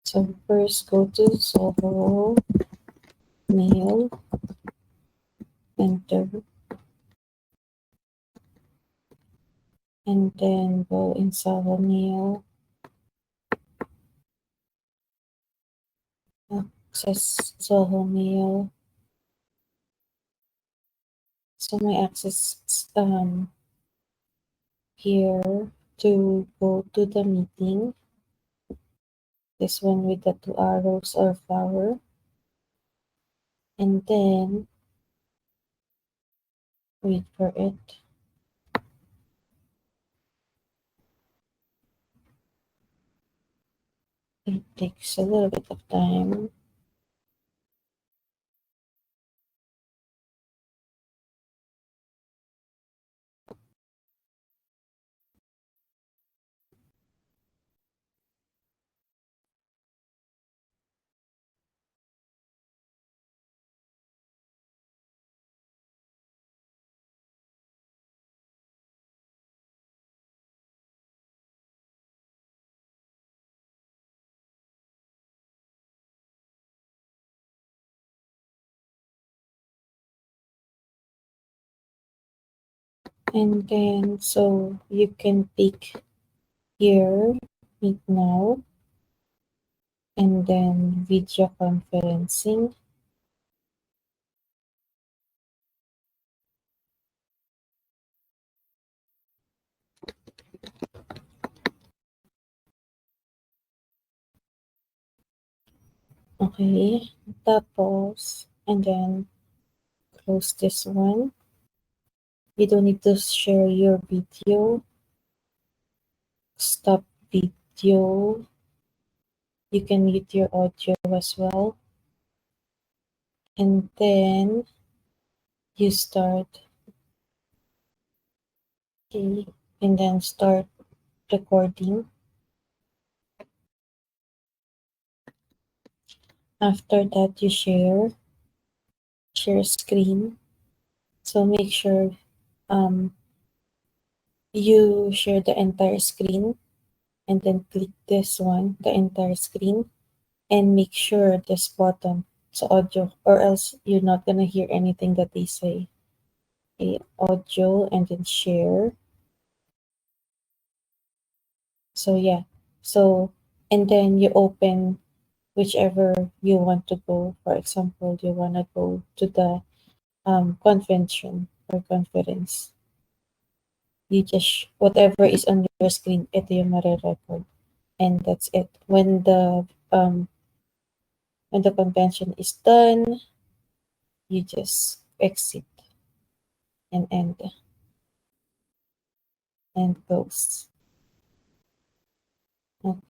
So first go to Zoho Mail, enter, and then go in Zoho Mail, access Zoho Mail. So my access here to go to the meeting. This one with the 2 arrows or flower. And then wait for it. It takes a little bit of time. And then so you can pick here, meet now, and then video conferencing. Okay, tapos, and then close this one. You don't need to share your video. Stop video. You can mute your audio as well. And then you start. Okay, and then start recording. After that, you share screen. So make sure you share the entire screen and then click this one, the entire screen, and make sure this button, so audio, or else you're not gonna hear anything that they say. Okay, audio and then share. So yeah, so and then you open whichever you want to go. For example, you want to go to the convention or conference. You just, whatever is on your screen, ito yung mare-record. And that's it. When the convention is done, you just exit and end and close.